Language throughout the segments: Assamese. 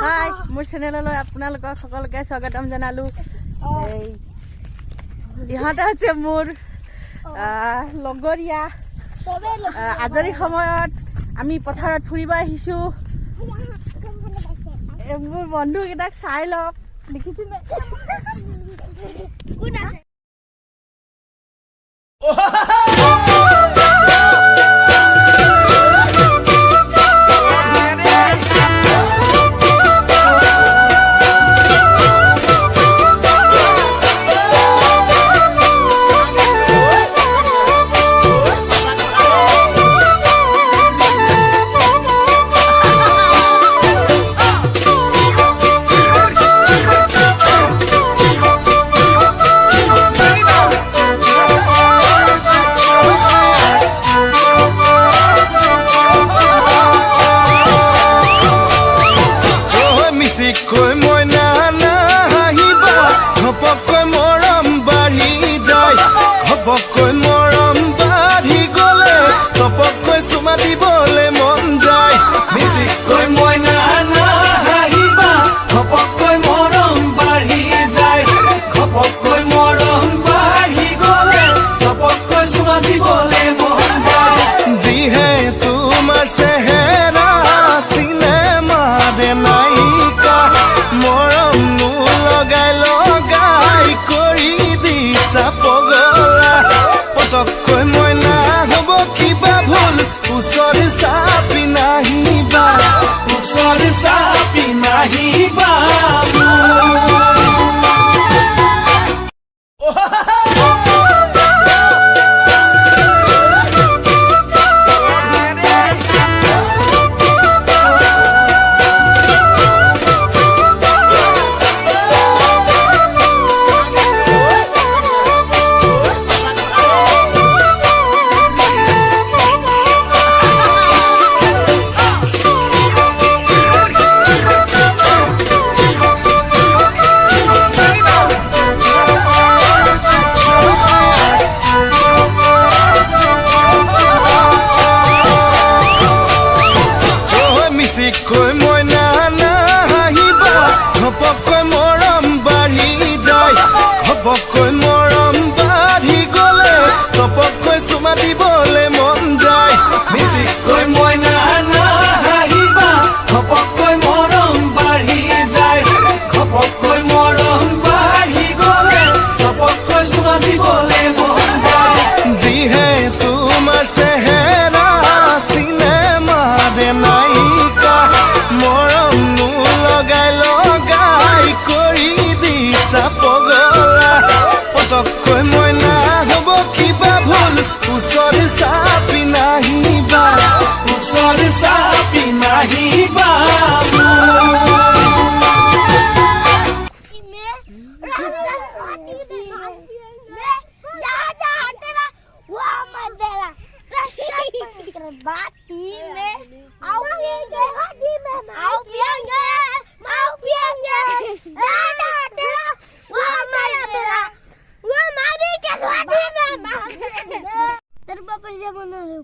হাই মোৰ চেনেললৈ আপোনালোকক সকলোকে স্বাগতম জনালো ইহঁতে হৈছে মোৰ লগৰীয়া আজৰি সময়ত আমি পথাৰত ফুৰিব আহিছো মোৰ বন্ধুকেইটাক চাই লওক দেখিছেনে কোন আছে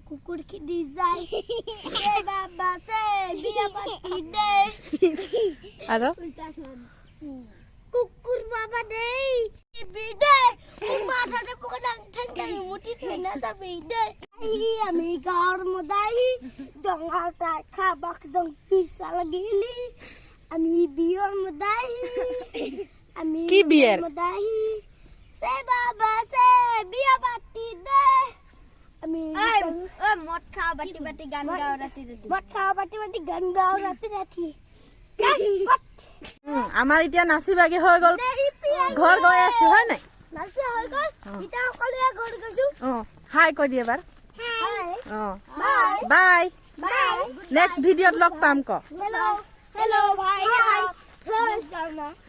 कुकुर की डिजाइन से बाबा से बिया पट्टी दे आरो कुकुर बाबा दे बिदे माथा दे पकडां ठंडा मुठी थेना ता बिदे आई आमी गार मदाई डंगा ता खा बक्स दं पिसा लगेली आमी बियर मदाई आमी की बियर मदाई से बाबा से बिया पट्टी दे मत खाओ बाटी बाटी गान गाओ राती राती मत खाओ बाटी बाटी गान गाओ राती राती আমাৰ এতিয়া নাচিবাগে হৈ গল ঘৰ গৈ আছো হয় নাই নাচি হৈ গল ইটা সকলোৱে ঘৰ গৈছো হাই কৈ দিয়ে এবাৰ বাই বাই বাই নেক্সট ভিডিঅ'ত লগ পাম ক হেল্ল' হেল্ল' বাই বাই